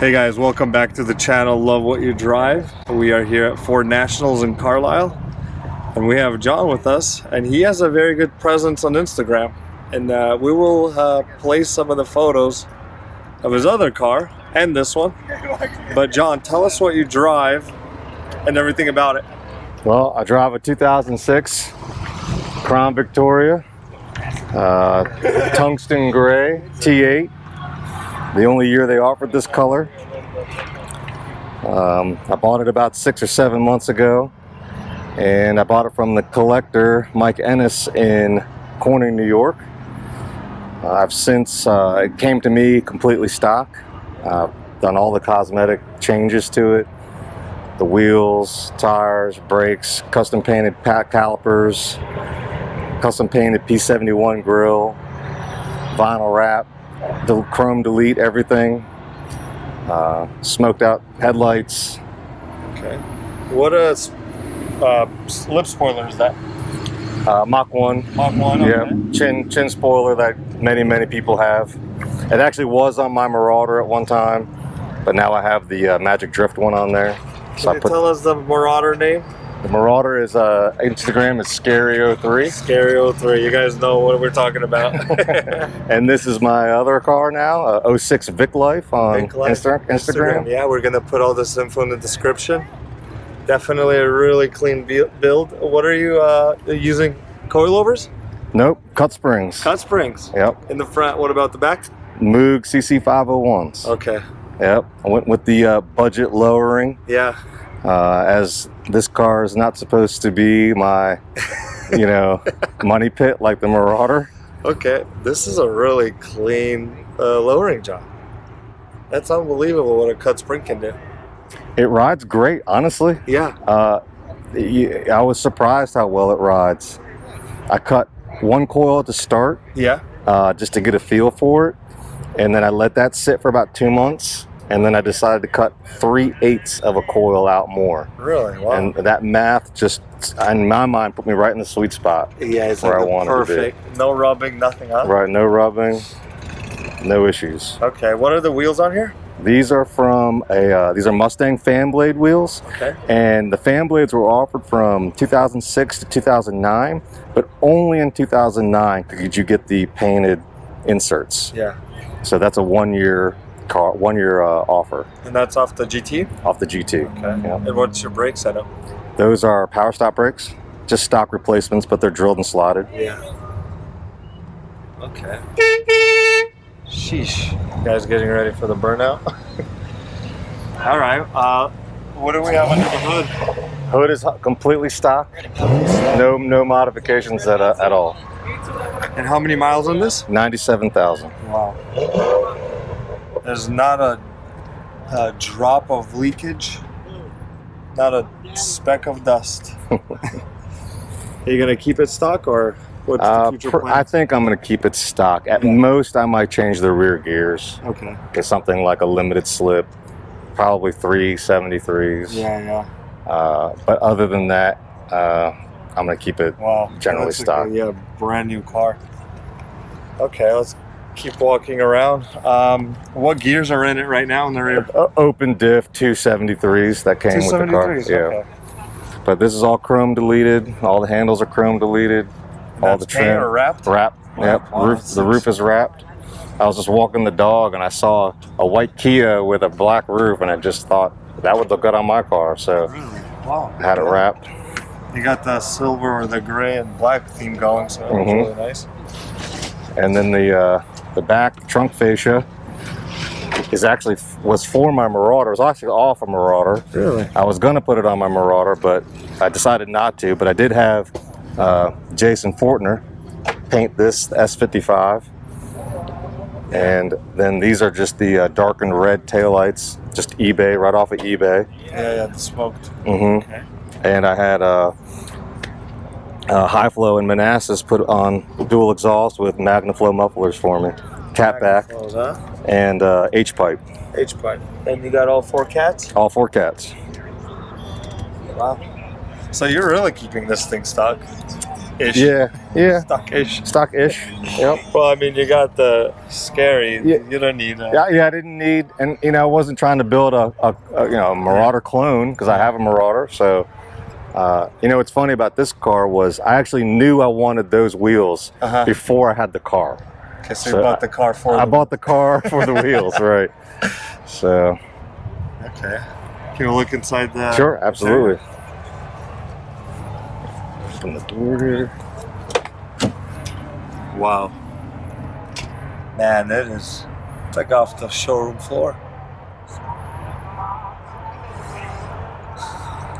Hey guys, welcome back to the channel Love What You Drive. We are here at Ford Nationals in Carlisle, and we have John with us, and he has a very good presence on Instagram, and we will place some of the photos of his other car and this one. But John, tell us what you drive and everything about it. Well, I drive a 2006 Crown Victoria, tungsten gray T8. The only year they offered this color. I bought it about 6 or 7 months ago, and I bought it from the collector Mike Ennis in Corning, New York. I've since it came to me completely stock. I've done all the cosmetic changes to it: the wheels, tires, brakes, custom painted calipers, custom painted P71 grille, vinyl wrap, chrome delete everything, smoked out headlights. Okay. What a lip spoiler is that? Mach 1. Mach 1, okay. Yeah, chin spoiler that many people have. It actually was on my Marauder at one time, but now I have the Magic Drift one on there. So Can you tell us the Marauder name? The Marauder is Instagram is Scary03. Scary03. You guys know what we're talking about. And this is my other car now, 06 Vic Life on Instagram. Yeah, we're gonna put all this info in the description. Definitely a really clean build. What are you using? Coilovers? Nope, cut springs. Cut springs. Yep. In the front. What about the back? Moog CC501s. Okay. Yep. I went with the budget lowering. Yeah. As this car is not supposed to be my, money pit like the Marauder. Okay, this is a really clean lowering job. That's unbelievable what a cut spring can do. It rides great, honestly. Yeah. I was surprised how well it rides. I cut one coil at the start. Yeah. Just to get a feel for it, and then I let that sit for about 2 months. And then I decided to cut 3/8 of a coil out more. Really? Wow. And that math just, in my mind, put me right in the sweet spot. Yeah, it's where like I wanted perfect. to be. No rubbing, nothing, huh? Right, no rubbing, no issues. Okay, what are the wheels on here? These are from these are Mustang fan blade wheels. Okay. And the fan blades were offered from 2006 to 2009, but only in 2009 could you get the painted inserts. Yeah. So that's a 1-year car, 1-year offer. And that's off the GT? Off the GT. Okay. Yeah. And what's your brake setup? Those are power stop brakes, just stock replacements, but they're drilled and slotted. Yeah. Okay. Sheesh. You guys getting ready for the burnout? All right. What do we have under the hood? Hood is completely stock. No modifications at all. And how many miles on this? 97,000. Wow. There's not a drop of leakage, not a speck of dust. Are you gonna keep it stock, or what's the future plan? I think I'm gonna keep it stock. At most, I might change the rear gears. Okay. Get something like a limited slip, probably 373s. Yeah. But other than that, I'm gonna keep it generally stock. Yeah, brand new car. Okay, let's keep walking around. What gears are in it right now in the rear? Open diff 273s that came with the car. Yeah. Okay. But this is all chrome deleted. All the handles are chrome deleted. And all the trim or wrapped? Wrapped. Yep. Wow, The roof is wrapped. I was just walking the dog and I saw a white Kia with a black roof, and I just thought that would look good on my car. So really? Wow. I had it wrapped. You got the silver or the gray and black theme going, so that's really nice. And then the back trunk fascia was for my Marauder. It was actually off a Marauder. Really? I was gonna put it on my Marauder, but I decided not to. But I did have Jason Fortner paint this S55, and then these are just the darkened red taillights, just eBay, right off of eBay. Yeah, the smoked. Okay. And I had High Flow and Manassas put on dual exhaust with Magnaflow mufflers for me, catback, and H-pipe. H-pipe. And you got all 4 cats? All 4 cats. Wow. So you're really keeping this thing stock. Ish. Yeah. Stock-ish. Stock-ish. Yep. Well, I mean, you got the scary. Yeah. You don't need a... Yeah, I didn't need, and I wasn't trying to build a Marauder clone, because I have a Marauder. So, what's funny about this car was I actually knew I wanted those wheels before I had the car. Okay, so you bought the car for I bought the car for the wheels, right? So. Okay. Can you look inside the... Sure, absolutely. Open the door here. Wow. Man, it is like off the showroom floor.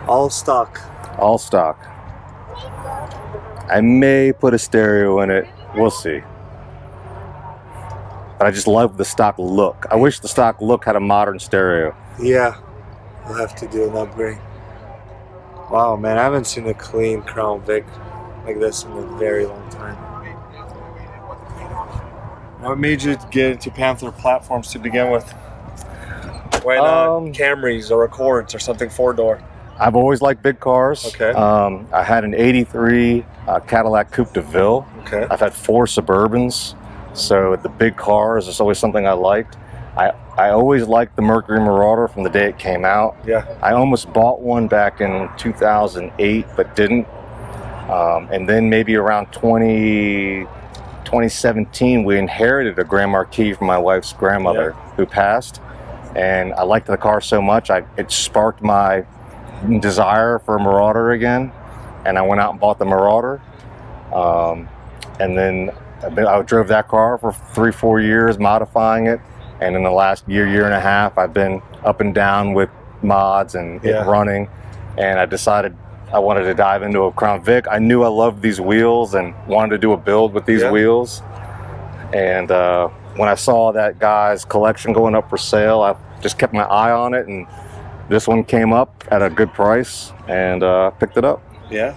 All stock. All stock. I may put a stereo in it. We'll see. But I just love the stock look. I wish the stock look had a modern stereo. Yeah. We'll have to do an upgrade. Wow, man, I haven't seen a clean Crown Vic like this in a very long time. What made you get into Panther platforms to begin with? Why not Camrys or Accords or something four-door? I've always liked big cars. Okay. I had an '83 Cadillac Coupe de Ville. Okay. I've had 4 Suburbans, so the big cars is always something I liked. I always liked the Mercury Marauder from the day it came out. Yeah. I almost bought one back in 2008, but didn't. And then maybe around 2017, we inherited a Grand Marquis from my wife's grandmother who passed. And I liked the car so much, it sparked my desire for a Marauder again. And I went out and bought the Marauder. And then I drove that car for 3-4 years, modifying it. And in the last year and a half, I've been up and down with mods and it running. And I decided I wanted to dive into a Crown Vic. I knew I loved these wheels and wanted to do a build with these wheels. And when I saw that guy's collection going up for sale, I just kept my eye on it. And this one came up at a good price and picked it up. Yeah.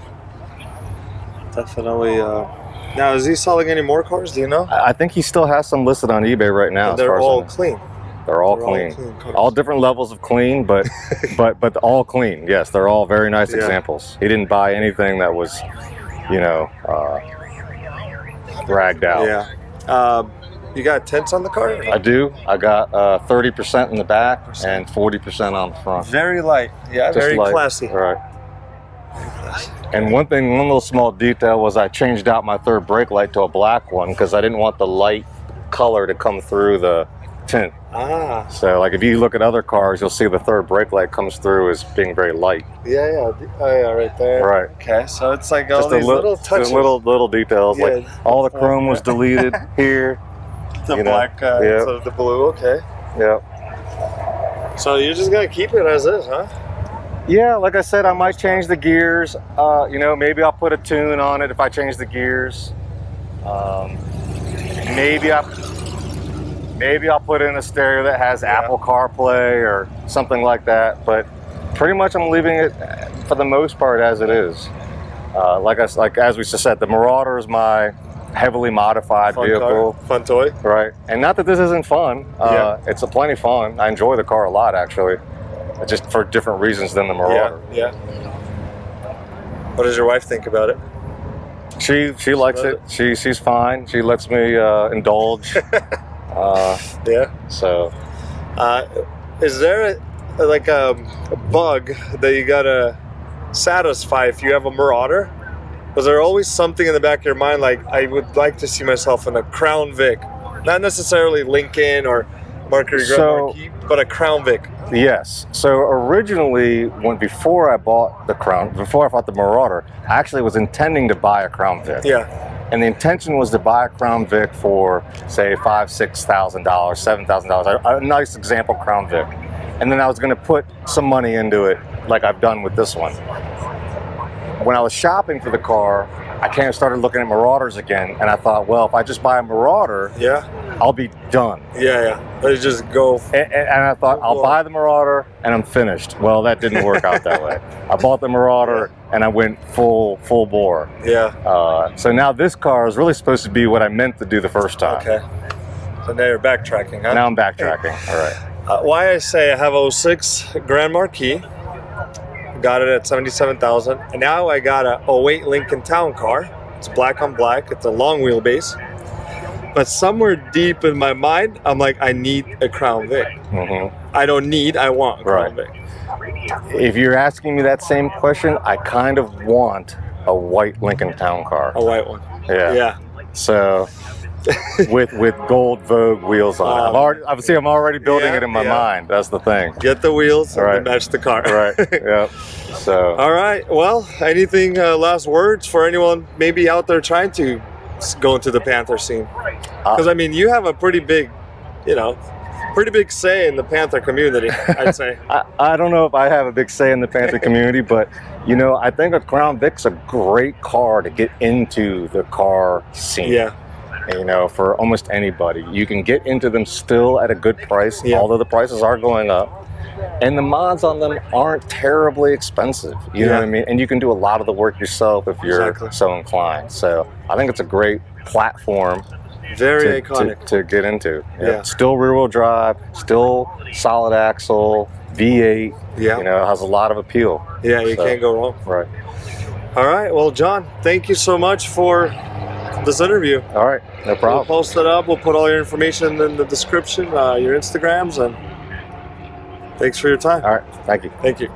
Definitely. Now, is he selling any more cars? Do you know? I think he still has some listed on eBay right now. And they're all clean. They're all clean. All different levels of clean, but but all clean. Yes, they're all very nice examples. He didn't buy anything that was, dragged out. Yeah. You got tints on the car? I do. I got 30% in the back and 40% on the front. Very light. Yeah, just very light. Classy. Right. And one little small detail was I changed out my third brake light to a black one because I didn't want the light color to come through the tint. So like if you look at other cars, you'll see the third brake light comes through as being very light. Yeah, right there. Right. Okay, so it's like all these little touches. Little details. Like all the chrome was deleted here. The black, so the blue, okay. Yep. So you're just gonna keep it as is, huh? Yeah, like I said, I might change the gears. Maybe I'll put a tune on it if I change the gears. Maybe I'll put in a stereo that has Apple CarPlay or something like that. But pretty much I'm leaving it for the most part as it is. As we just said, the Marauder is my heavily modified vehicle. Fun toy. Right. And not that this isn't fun. It's plenty fun. I enjoy the car a lot, actually. Just for different reasons than the Marauder. Yeah. What does your wife think about it? She likes it. She's fine. She lets me indulge. So, is there a bug that you gotta satisfy if you have a Marauder? Was there always something in the back of your mind like I would like to see myself in a Crown Vic, not necessarily Lincoln or Mercury Marauder, but a Crown Vic? Yes. So originally, before I bought the Marauder, I actually was intending to buy a Crown Vic. Yeah. And the intention was to buy a Crown Vic for, say, $5,000, $6,000, $7,000, a nice example Crown Vic. And then I was going to put some money into it, like I've done with this one. When I was shopping for the car, I kind of started looking at Marauders again, and I thought, well, if I just buy a Marauder, I'll be done. Let's just go. And I thought, I'll buy the Marauder, and I'm finished. Well, that didn't work out that way. I bought the Marauder, and I went full bore. So now this car is really supposed to be what I meant to do the first time. Okay. So now you're backtracking, huh? Now I'm backtracking. All right. Why I say I have a 06 Grand Marquis. Got it at $77,000, and now I got a 08 Lincoln Town Car. It's black on black. It's a long wheelbase. But somewhere deep in my mind, I'm like, I need a Crown Vic. I don't need, I want a Crown Vic. If you're asking me that same question, I kind of want a white Lincoln Town Car. A white one. Yeah. Yeah. So with gold Vogue wheels on it. I'm already building it in my mind. That's the thing. Get the wheels and match the car. Right. Yeah. So. All right. Well, anything last words for anyone maybe out there trying to go into the Panther scene? Because I mean, you have a pretty big, pretty big say in the Panther community, I'd say. I don't know if I have a big say in the Panther community, but I think a Crown Vic's a great car to get into the car scene. Yeah. For almost anybody. You can get into them still at a good price, although the prices are going up. And the mods on them aren't terribly expensive. You know what I mean? And you can do a lot of the work yourself if you're so inclined. So I think it's a great platform. Very iconic. To get into. Yeah. Still rear-wheel drive, still solid axle, V8. Yeah. It has a lot of appeal. Yeah, you can't go wrong. Right. All right. Well, John, thank you so much for this interview. All right. No problem. We'll post it up. We'll put all your information in the description, your Instagrams, and thanks for your time. All right. Thank you. Thank you.